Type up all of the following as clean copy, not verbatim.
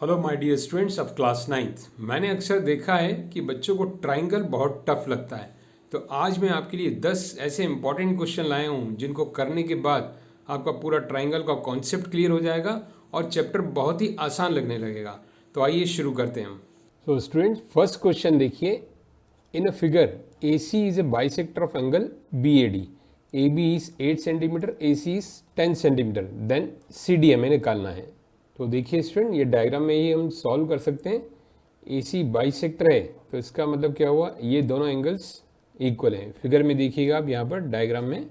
Hello my dear students of class ninth. मैंने अक्सर देखा है कि बच्चों को ट्राइंगल बहुत टफ लगता है। तो आज मैं आपके लिए 10 ऐसे इंपॉर्टेंट क्वेश्चन लाया हूँ जिनको करने के बाद आपका पूरा ट्राइंगल का कॉन्सेप्ट क्लियर हो जाएगा और चैप्टर बहुत ही आसान लगने लगेगा। तो आइए शुरू करते हैं हम। तो स्टूडेंट्स, फर्स्ट क्वेश्चन देखिए। In a figure AC is a bisector of angle BAD। AB is 8 centimetre, AC is 10 centimetre, then CD हमें निकालना है। तो देखिए स्टूडेंट, ये डायग्राम में ही हम सॉल्व कर सकते हैं। AC बाइसेक्टर है तो इसका मतलब क्या हुआ, ये दोनों एंगल्स इक्वल हैं। फिगर में देखिएगा आप, यहाँ पर डायग्राम में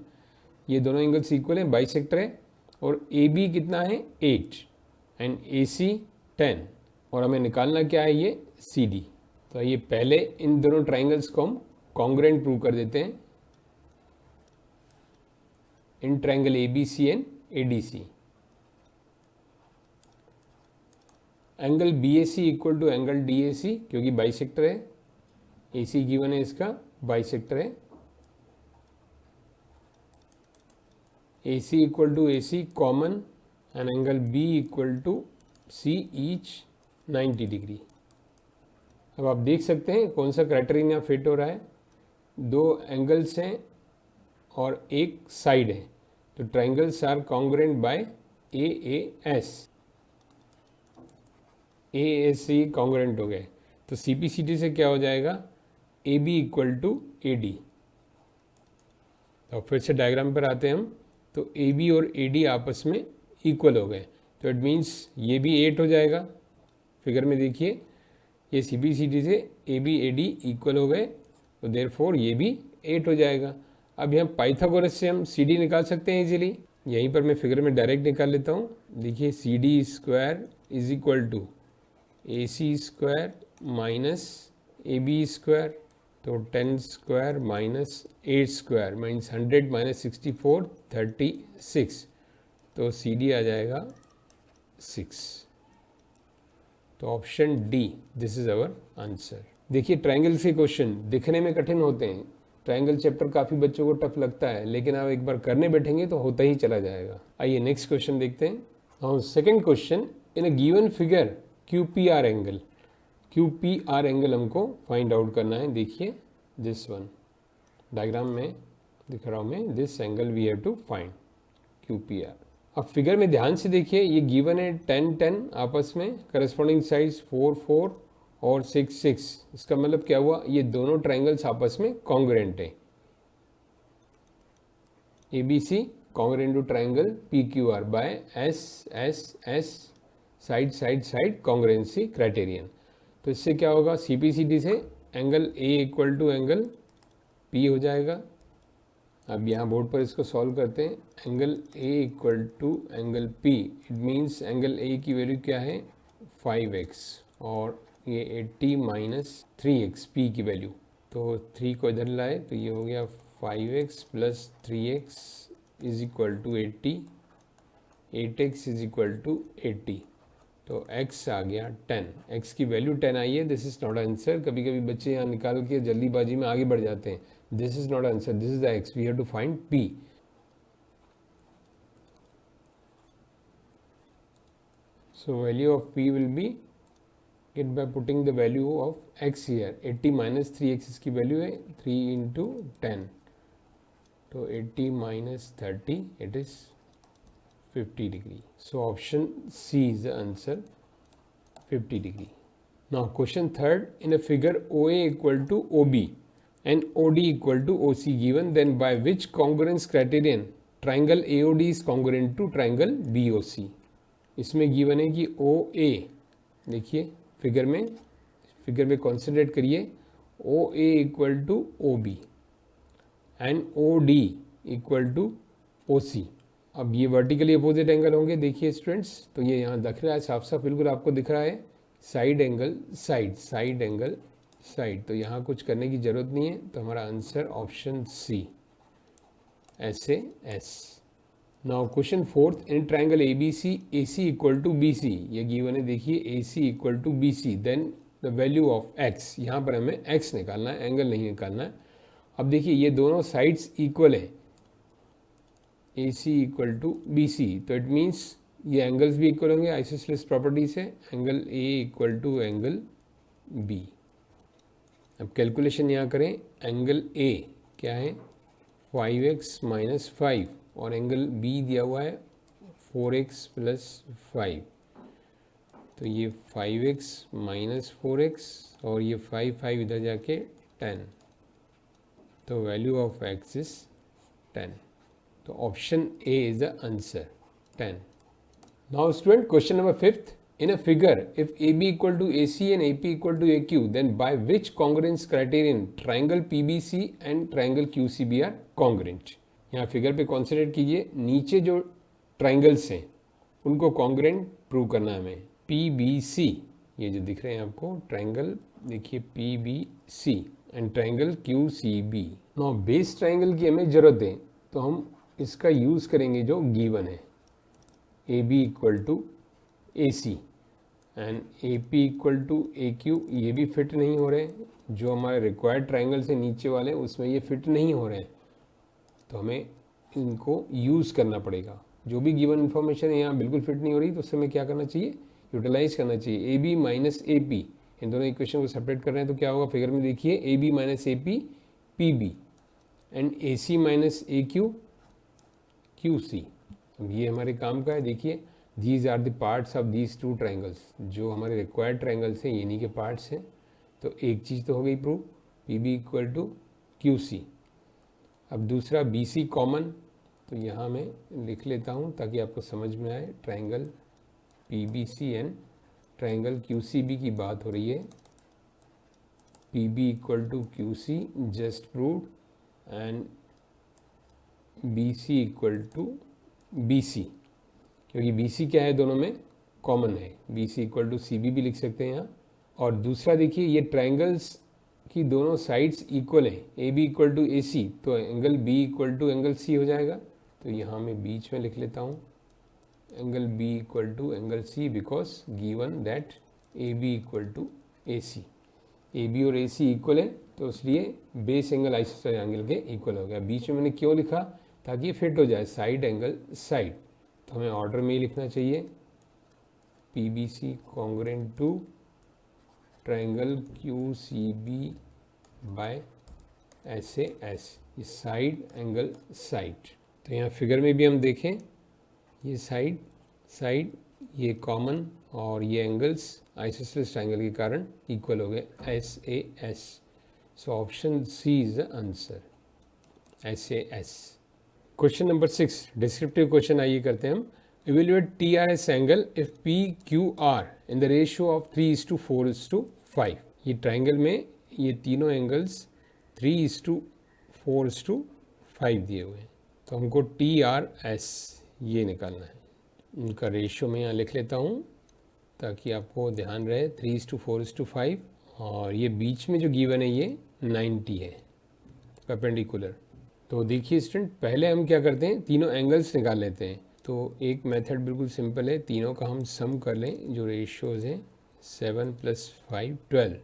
ये दोनों एंगल्स इक्वल हैं, बाइसेक्टर है। और AB कितना है 8 एंड AC 10, और हमें निकालना क्या है, ये CD। तो ये पहले इन दोनों ट्राइंगल्स को हम कॉन्ग्रुएंट प्रूव कर देते हैं in triangle ABC and ADC। Angle BAC equal to angle DAC, क्योंकि बाइसेक्टर है। AC गिवन है, इसका बाइसेक्टर है। AC equal to AC common and angle B equal to C each 90 degree. अब आप देख सकते हैं कौन सा क्राइटेरियन यहाँ फिट हो रहा है। दो एंगल्स हैं और एक साइड है, तो triangles are congruent by AAS। AAC congruent हो गए, तो CPCD से क्या हो जाएगा, AB इक्वल टू AD। तो फिर से डायग्राम पर आते हैं हम। तो AB और AD आपस में इक्वल हो गए, तो इट मीन्स ये भी 8 हो जाएगा। फिगर में देखिए, ये CPCD से AB AD इक्वल हो गए, तो देयरफॉर ये भी 8 हो जाएगा। अब यहाँ पाइथागोरस से हम CD निकाल सकते हैं इजीली। यहीं पर मैं फिगर में डायरेक्ट निकाल लेता हूँ। देखिए CD square is equal to AC square minus AB square, तो 10 square minus 8 square minus 100 minus 64 36, तो CD आ जाएगा 6। तो option D, this is our answer. देखिए ट्राइंगल से क्वेश्चन दिखने में कठिन होते हैं। ट्राइंगल चैप्टर काफ़ी बच्चों को टफ लगता है, लेकिन आप एक बार करने बैठेंगे तो होता ही चला जाएगा। आइए नेक्स्ट क्वेश्चन देखते हैं। और second question, in a given figure QPR angle. QPR angle हमको फाइंड आउट करना है। देखिए दिस वन, डायग्राम में दिख रहा हूँ मैं, this angle we have to find QPR। अब फिगर में ध्यान से देखिए, ये गिवन है 10 10 आपस में, करस्पॉन्डिंग साइड्स 4 4 और 6 6। इसका मतलब क्या हुआ, ये दोनों ट्राइंगल्स आपस में कॉन्ग्रुएंट है। ABC congruent to triangle PQR by S side side side congruency criterion. तो इससे क्या होगा, CPCD से angle A equal to angle P हो जाएगा। अब यहाँ बोर्ड पर इसको सॉल्व करते हैं। Angle A equal to angle P, it means angle A की वैल्यू क्या है 5x, और ये 80 माइनस 3x P की वैल्यू। तो 3 को इधर लाए तो ये हो गया 5x plus 3x is equal to 80, 8x is equal to 80, तो x आ गया 10। x की वैल्यू 10 आई है। This is not answer. कभी कभी बच्चे यहाँ निकाल के जल्दीबाजी में आगे बढ़ जाते हैं। This is not answer, this is the x, we have to find P. So value of P will be get by putting the value of x here. 80 minus 3x इसकी वैल्यू है 3 into 10, तो 80 minus 30 it is 50 degree. So option C is the answer, 50 degree. Now question third, in a figure OA equal to OB and OD equal to OC given, then by which congruence criterion triangle AOD is congruent to triangle BOC। इसमें given है कि OA, देखिए figure में concentrate करिए, OA equal to OB and OD equal to OC। अब ये vertically opposite angle होंगे। देखिए स्टूडेंट्स, तो ये यहाँ दिख रहा है साफ साफ, बिल्कुल आपको दिख रहा है, side angle side angle side. तो यहाँ कुछ करने की जरूरत नहीं है, तो हमारा answer option C, SAS। Now question fourth, in triangle ABC AC equal to BC, ये गिवन है। देखिए AC equal to BC, then the value of x, यहाँ पर हमें x निकालना है, एंगल नहीं निकालना है। अब देखिए ये दोनों साइड्स इक्वल है, AC इक्वल टू BC, तो इट मीन्स ये एंगल्स भी इक्वल होंगे आइसोसेलेस प्रॉपर्टी से, angle A equal to angle B. अब कैलकुलेशन यहाँ करें, एंगल ए क्या है 5x माइनस 5 और एंगल बी दिया हुआ है 4x प्लस 5, तो ये 5x माइनस 4x और ये 5 इधर जाके 10, तो वैल्यू ऑफ x इज 10। तो option A is the answer 10। Now student question number 5th, in a figure if AB equal to AC and AP equal to AQ then by which congruence criterion triangle PBC and triangle QCB are congruent। यहाँ figure पे concentrate कीजिए, नीचे जो triangles हैं उनको congruent prove करना है हमें। PBC ये जो दिख रहे हैं आपको ट्राइंगल, देखिए PBC and triangle QCB। Now base triangle की हमें ज़रूरत है तो हम इसका यूज़ करेंगे जो गिवन है, AB equal to AC and AP equal to AQ, ये भी फिट नहीं हो रहे, जो हमारे रिक्वायर्ड ट्राइंगल से नीचे वाले उसमें ये फिट नहीं हो रहे हैं, तो हमें इनको यूज़ करना पड़ेगा। जो भी गिवन इन्फॉर्मेशन है यहाँ बिल्कुल फिट नहीं हो रही तो उससे हमें क्या करना चाहिए, यूटिलाइज करना चाहिए। AB माइनस AP, इन दोनों इक्वेशन को सेपरेट कर रहे हैं तो क्या होगा, फिगर में देखिए AB minus AP PB and AC minus AQ QC। अब ये हमारे काम का है, देखिए these are the parts of these two triangles, जो हमारे रिक्वायर्ड ट्राइंगल्स हैं ये इन्हीं के पार्ट्स हैं। तो एक चीज़ तो हो गई prove, PB equal to QC। अब दूसरा BC कॉमन, तो यहाँ मैं लिख लेता हूँ ताकि आपको समझ में आए। Triangle PBC and triangle QCB की बात हो रही है। PB equal to QC just proved and BC equal to BC, क्योंकि BC क्या है दोनों में कॉमन है, BC इक्वल टू CB भी लिख सकते हैं यहाँ। और दूसरा देखिए ये ट्राइंगल्स की दोनों साइड्स इक्वल हैं, AB इक्वल टू AC, तो angle B equal to angle C हो जाएगा। तो यहाँ मैं बीच में लिख लेता हूँ angle B equal to angle C because given that AB equal to AC। AB और AC इक्वल है तो इसलिए बेस एंगल आइसोसेलेस एंगल के इक्वल हो गया। बीच में मैंने क्यों लिखा, ताकि फिट हो जाए साइड एंगल साइड, तो हमें ऑर्डर में ही लिखना चाहिए PBC congruent to triangle QCB by SAS, ये साइड एंगल साइड। तो यहाँ फिगर में भी हम देखें ये साइड साइड ये कॉमन और ये एंगल्स आइसोसेलेस ट्राइंगल के कारण इक्वल हो गए SAS। So option C is the answer SAS। Question number 6 descriptive question आइए करते हैं हम। Evaluate TRS angle if PQR in the ratio of 3:4:5। ये ट्राइंगल में ये तीनों एंगल्स 3:4:5 दिए हुए हैं, तो हमको TRS ये निकालना है। उनका रेशियो मैं यहाँ लिख लेता हूँ ताकि आपको ध्यान रहे, 3:4:5 और ये बीच में जो गिवन है ये 90 है परपेंडिकुलर। तो देखिए स्टूडेंट, पहले हम क्या करते हैं, तीनों एंगल्स निकाल लेते हैं। तो एक मेथड बिल्कुल सिंपल है, तीनों का हम सम कर लें जो रेशियोज हैं 7 + 5 12।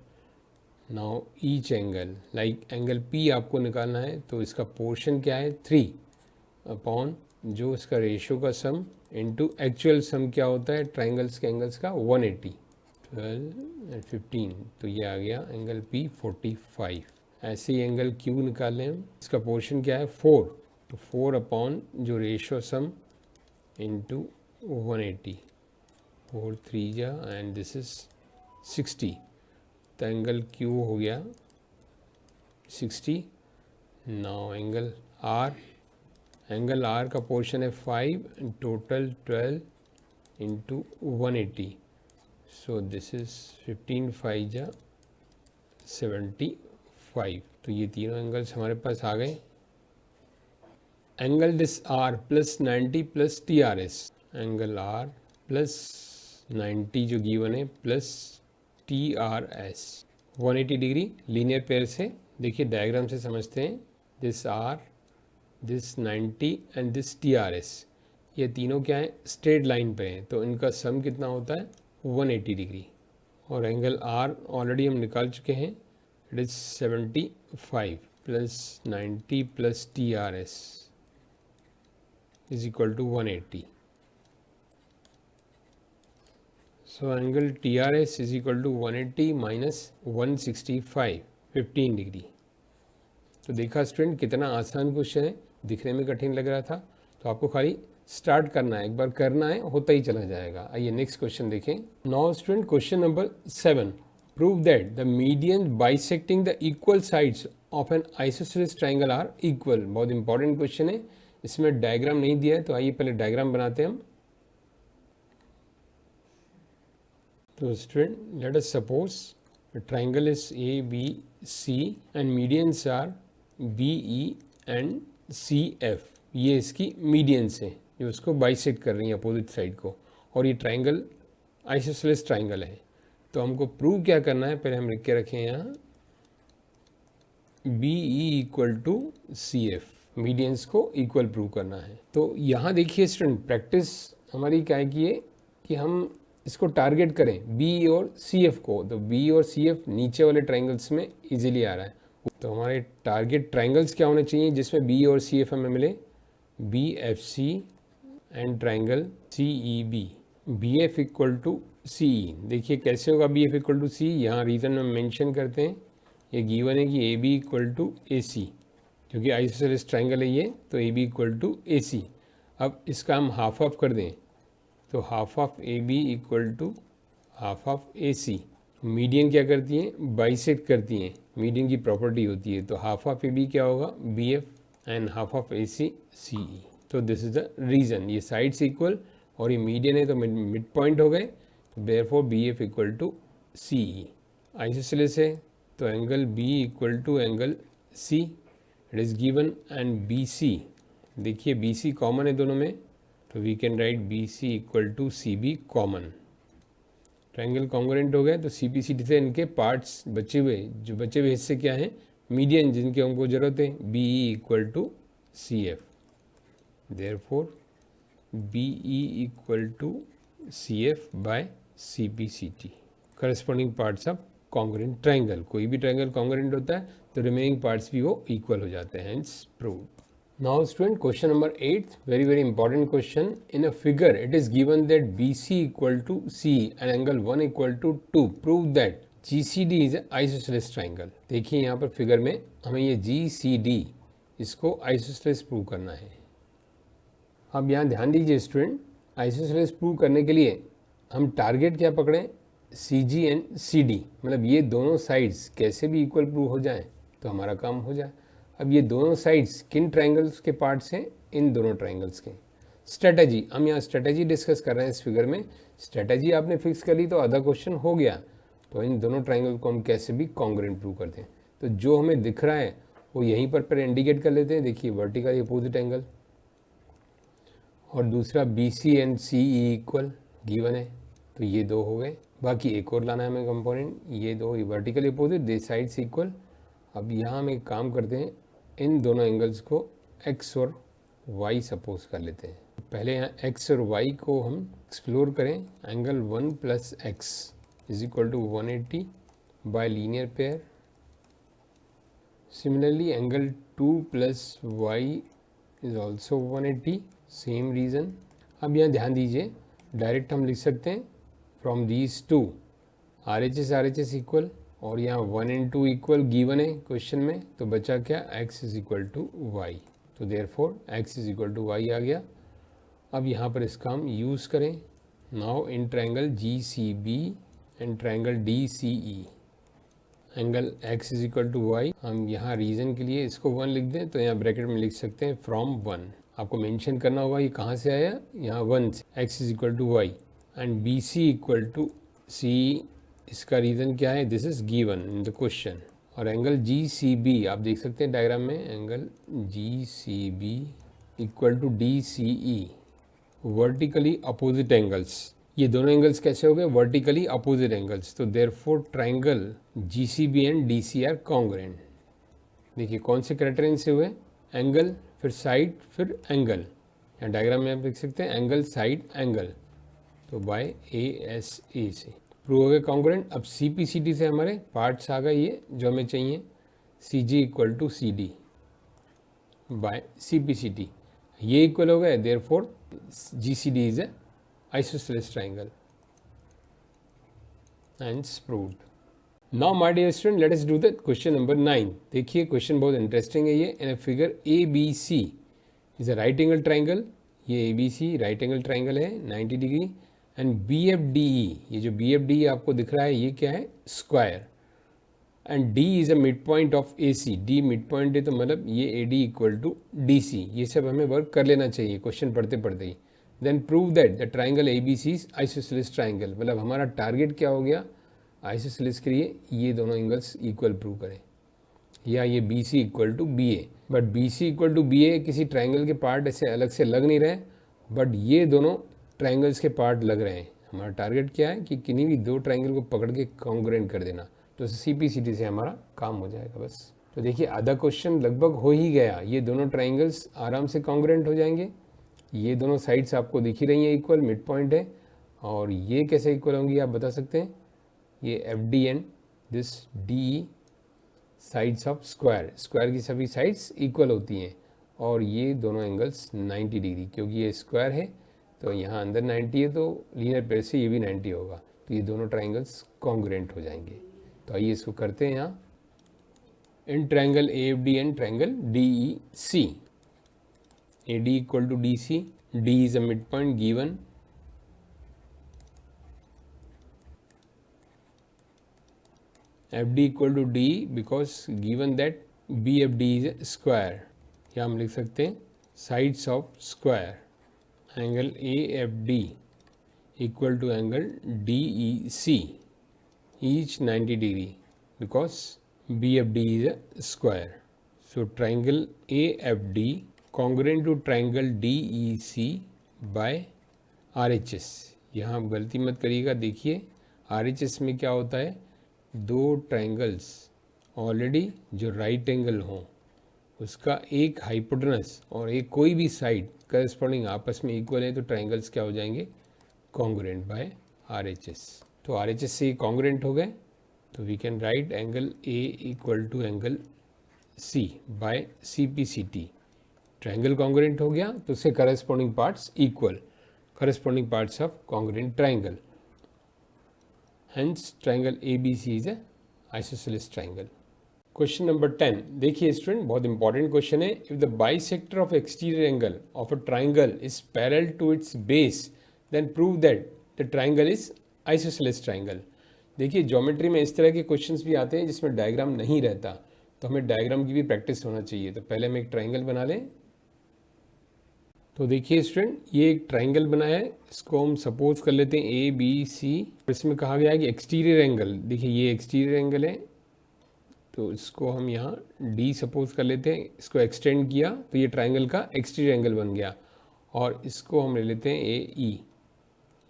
Now each angle, like angle P आपको निकालना है तो इसका पोर्शन क्या है 3 अपॉन जो इसका रेशियो का सम इनटू एक्चुअल सम क्या होता है ट्राइंगल्स के एंगल्स का 180, 12 और 15, तो ये आ गया एंगल P 45। ऐसे ही एंगल Q निकाल लें हम, इसका पोर्शन क्या है 4, तो 4 अपॉन जो रेशियो सम इनटू 180, 4 3 जा एंड दिस इज 60, तो एंगल Q हो गया 60। नाउ एंगल R का पोर्शन है 5 and total 12 into 180, so this is 15 5 जा 75। तो ये तीनों एंगल्स हमारे पास आ गए। Angle this R plus 90 plus TRS, angle R plus 90 जो गिवन है plus TRS 180 degree linear pair से। देखिए डायग्राम से समझते हैं, this R this 90 and this TRS, ये तीनों क्या है स्ट्रेट लाइन पे हैं, तो इनका सम कितना होता है 180 डिग्री। और एंगल R ऑलरेडी हम निकाल चुके हैं, it is 75 plus 90 plus TRS is equal to 180। So angle TRS is equal to 180 minus 165, 15 degree. तो देखा स्टूडेंट कितना आसान क्वेश्चन है, दिखने में कठिन लग रहा था, तो आपको खाली स्टार्ट करना है, एक बार करना है, होता ही चला जाएगा। आइए नेक्स्ट क्वेश्चन देखें। Now student question number 7, prove that the median bisecting the equal sides of an isosceles triangle are equal. बहुत इंपॉर्टेंट क्वेश्चन है, इसमें डायग्राम नहीं दिया है, तो आइए पहले डायग्राम बनाते हैं हम। तो student let us suppose triangle is ABC and medians are BE and CF। ये इसकी मीडियंस हैं जो उसको बाइसेक्ट कर रही हैं अपोजिट साइड को, और ये ट्राइंगल आइसोसेलेस ट्राइंगल है। तो हमको प्रूव क्या करना है, पहले हम लिख के रखें यहाँ BE equal to CF, medians को इक्वल प्रूव करना है। तो यहाँ देखिए स्टूडेंट, प्रैक्टिस हमारी क्या है कि हम इसको टारगेट करें BE और CF को। तो BE और CF नीचे वाले ट्राइंगल्स में इजीली आ रहा है, तो हमारे टारगेट ट्राइंगल्स क्या होने चाहिए जिसमें BE और CF हमें मिले, BFC and triangle CEB। BF equal to CE, देखिए कैसे होगा BF इक्वल टू CE, यहाँ रीज़न में मेंशन करते हैं, ये गिवन है कि AB इक्वल टू AC, क्योंकि आइसोसेलेस ट्राइंगल है ये, तो AB इक्वल टू AC। अब इसका हम हाफ ऑफ कर दें, तो half of AB equal to half of AC। Median क्या करती हैं, बाइसेक्ट करती हैं, मीडियन की प्रॉपर्टी होती है। तो हाफ ऑफ AB क्या होगा, BF and half of AC CE। तो दिस इज द रीज़न, ये साइड्स इक्वल और ये मीडियन है तो मिड पॉइंट हो गए, तो therefore BF equal to CE। Isosceles है तो angle B equal to angle C, it is given, and BC, देखिए BC कॉमन है दोनों में, तो we can write BC equal to CB common. Triangle congruent हो गए, तो CPCD से इनके पार्ट्स बचे हुए हिस्से क्या हैं, मीडियन, जिनके हमको जरूरत है, BE equal to CF। Therefore BE equal to CF by CPCD, corresponding parts of congruent triangle. कोई भी ट्राइंगल कॉन्ग्रुएंट होता है तो रिमेनिंग पार्ट्स भी वो इक्वल हो जाते हैं, hence proved. Now student, question number 8, very important question. In a figure it is given that BC equal to C and angle 1 equal to 2. Prove that GCD is an isosceles triangle. देखिए यहाँ पर figure में हमें ये GCD इसको isosceles prove करना है। अब यहाँ ध्यान दीजिए स्टूडेंट, आइसोसेलेस प्रूव करने के लिए हम टारगेट क्या पकड़ें, CG एंड CD, मतलब ये दोनों साइड्स कैसे भी इक्वल प्रूव हो जाए तो हमारा काम हो जाए। अब ये दोनों साइड्स किन ट्राइंगल्स के पार्ट्स हैं, इन दोनों ट्राइंगल्स के। स्ट्रेटजी, हम यहाँ स्ट्रेटजी डिस्कस कर रहे हैं इस फिगर में। स्ट्रेटजी आपने फिक्स कर ली तो आधा क्वेश्चन हो गया। तो इन दोनों ट्राइंगल को हम कैसे भी कॉन्ग्रुएंट प्रूव करते हैं, तो जो हमें दिख रहा है वो यहीं पर इंडिकेट कर लेते हैं। देखिए वर्टिकल अपोजिट एंगल, और दूसरा BC and CE equal given है, तो ये दो हो गए। बाकी एक और लाना है हमें कंपोनेंट, ये दो वर्टिकल अपोजिट, दे साइड्स इक्वल। अब यहाँ हम एक काम करते हैं, इन दोनों एंगल्स को X और Y सपोज कर लेते हैं। पहले यहाँ X और Y को हम एक्सप्लोर करें। Angle 1 plus X is equal to 180 by linear pair. Similarly angle 2 plus Y is also 180, same reason. अब यहाँ ध्यान दीजिए, डायरेक्ट हम लिख सकते हैं from these two RHS equal, और यहाँ 1 and 2 इक्वल गिवन है क्वेश्चन में, तो बचा क्या, X is equal to Y। तो therefore X is equal to Y आ गया। अब यहाँ पर इसका हम यूज़ करें। Now in triangle GCB and triangle DCE, angle X is equal to Y, हम यहाँ रीज़न के लिए इसको 1 लिख दें, तो यहाँ ब्रैकेट में लिख सकते हैं फ्रॉम 1। आपको मेंशन करना होगा ये कहाँ से आया, यहाँ 1 से। X is equal to Y and BC equal to CE, इसका रीज़न क्या है, this is given in the question. और एंगल GCB आप देख सकते हैं डायग्राम में, angle GCB equal to DCE, vertically opposite angles. ये दोनों एंगल्स कैसे हो गए, वर्टिकली अपोजिट एंगल्स। तो therefore triangle GCB and DC are congruent. देखिए कौन से क्राइटेरियन से हुए, एंगल, फिर साइड, फिर एंगल। या डायग्राम में आप देख सकते हैं एंगल, साइड, एंगल, तो बाय ASA से प्रूव हो गए कॉन्ग्रुएंट। अब CPCD से हमारे पार्ट्स आ गए ये जो हमें चाहिए, CG equal to CD by CPCD, ये इक्वल हो गए, therefore GCD is a isosceles triangle. Hence proved. Now my dear student, let us do the question number 9. देखिए क्वेश्चन बहुत इंटरेस्टिंग है ये. In a figure ABC is a right angle triangle. ये ABC right angle triangle है 90 degree. And BFDE, ये जो BFDE आपको दिख रहा है ये क्या है? Square. And D is a mid point of AC. D mid point है तो मतलब ये AD इक्वल टू DC. ये सब हमें वर्क कर लेना चाहिए क्वेश्चन पढ़ते पढ़ते ही. Then prove that the triangle ABC is isosceles triangle. मतलब हमारा टारगेट क्या हो गया? आइसोसेलेस के लिए ये दोनों एंगल्स इक्वल प्रूव करें, या ये BC equal to BA. But BC equal to BA किसी ट्राइंगल के पार्ट ऐसे अलग से लग नहीं रहे, बट ये दोनों ट्राइंगल्स के पार्ट लग रहे हैं. हमारा टारगेट क्या है कि किन्हीं भी दो ट्राइंगल को पकड़ के कॉन्ग्रुएंट कर देना, तो CPCT से हमारा काम हो जाएगा बस. तो देखिए आधा क्वेश्चन लगभग हो ही गया. ये दोनों ट्राइंगल्स आराम से कॉन्ग्रुएंट हो जाएंगे. ये दोनों साइड्स आपको दिख ही रही हैं इक्वल, मिड पॉइंट है. और ये कैसे इक्वल होंगी आप बता सकते हैं? ये FD and this DE sides of square. Square की सभी साइड्स इक्वल होती हैं. और ये दोनों एंगल्स 90 डिग्री, क्योंकि ये स्क्वायर है तो यहाँ अंदर 90 है, तो लीनियर पेयर से ये भी 90 होगा. तो ये दोनों ट्राइंगल्स कॉन्ग्रुएंट हो जाएंगे. तो आइए इसको करते हैं यहाँ. In triangle AFD and triangle DEC. AD equal to DC. D is a mid point given. FD equal to DE because given that BFD is a square. या हम लिख सकते हैं sides of square. Angle AFD equal to angle DEC each 90 degree because BFD is a square. So triangle AFD congruent to triangle DEC by RHS. यहाँ आप गलती मत करिएगा. देखिए RHS में क्या होता है? दो ट्राइंगल्स ऑलरेडी जो राइट एंगल हों उसका एक हाइपोटेनस और एक कोई भी साइड करस्पॉन्डिंग आपस में इक्वल है, तो ट्राइंगल्स क्या हो जाएंगे? Congruent by RHS. तो RHS से कॉन्ग्रुएंट हो गए, तो we can write angle A equal to angle C by CPCT. Triangle congruent हो गया तो उससे corresponding parts equal, corresponding parts of congruent triangle. Hence triangle ABC is a isosceles triangle. Question number 10. देखिए student बहुत important question है. If the bisector of exterior angle of a triangle is parallel to its base then prove that the triangle is isosceles triangle. देखिए geometry में इस तरह के questions भी आते हैं जिसमें डायग्राम नहीं रहता, तो हमें डायग्राम की भी प्रैक्टिस होना चाहिए. तो पहले हम एक ट्राइंगल बना लें. तो देखिए स्टूडेंट ये एक ट्राइंगल बना है, इसको हम सपोज कर लेते हैं ABC. इसमें कहा गया है कि एक्सटीरियर एंगल, देखिए ये एक्सटीरियर एंगल है तो इसको हम यहाँ D सपोज कर लेते हैं. इसको एक्सटेंड किया तो ये ट्राइंगल का एक्सटीरियर एंगल बन गया. और इसको हम ले लेते हैं AE.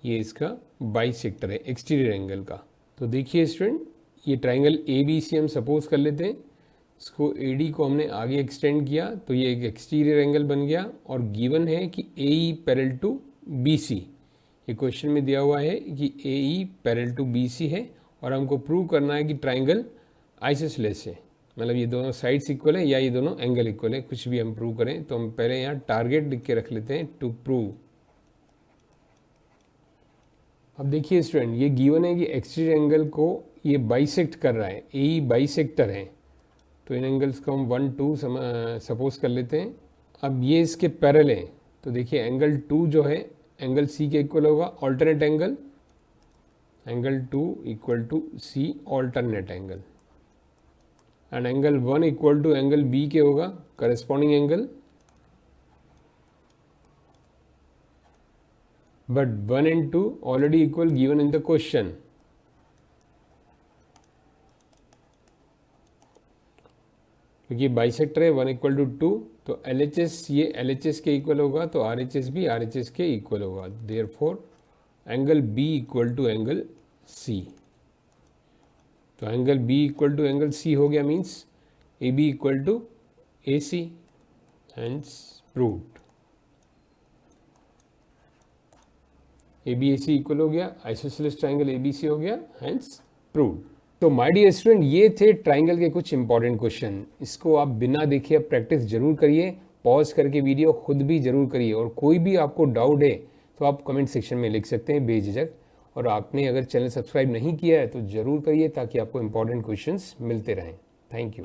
ये इसका बाइसेक्टर है एक्सटीरियर एंगल का. तो देखिए स्टूडेंट ये ट्राइंगल ABC हम सपोज कर लेते हैं. इसको AD को हमने आगे एक्सटेंड किया तो ये एक एक्सटीरियर एंगल बन गया. और गिवन है कि AE पैरेलल टू BC. ये क्वेश्चन में दिया हुआ है कि AE पैरेलल टू BC है और हमको प्रूव करना है कि ट्राइंगल आइसोसेलेस है. मतलब ये दोनों साइड्स इक्वल है या ये दोनों एंगल इक्वल है, कुछ भी हम प्रूव करें. तो हम पहले यहाँ टारगेट लिख के रख लेते हैं टू प्रूव. अब देखिए स्टूडेंट ये गिवन है कि एक्सटीरियर एंगल को ये बाइसेक्ट कर रहा है, AE बाइसेक्टर है. तो इन एंगल्स को हम 1 2 सपोज कर लेते हैं. अब ये इसके पैरेलल है तो देखिए एंगल 2 जो है एंगल C के इक्वल होगा, alternate angle. Angle 2 equal to C alternate angle. And angle 1 equal to angle B के होगा corresponding angle. But 1 and 2 already equal given in the question. क्योंकि बाइसेक्टर है 1 इक्वल टू 2 तो LHS ये LHS के equal होगा तो RHS भी RHS के इक्वल होगा. Therefore angle B equal to angle C. तो angle B equal to angle C हो गया, means AB equal to AC. Hence proved. ABAC equal हो गया, आइसोसेलेस ट्राइंगल ABC हो गया, हेंस प्रूव्ड. तो माय डियर स्टूडेंट ये थे ट्राइंगल के कुछ इंपॉर्टेंट क्वेश्चन. इसको आप बिना देखे प्रैक्टिस जरूर करिए, पॉज करके वीडियो खुद भी जरूर करिए. और कोई भी आपको डाउट है तो आप कमेंट सेक्शन में लिख सकते हैं बेझिझक. और आपने अगर चैनल सब्सक्राइब नहीं किया है तो ज़रूर करिए ताकि आपको इम्पॉर्टेंट क्वेश्चंस मिलते रहें। Thank you.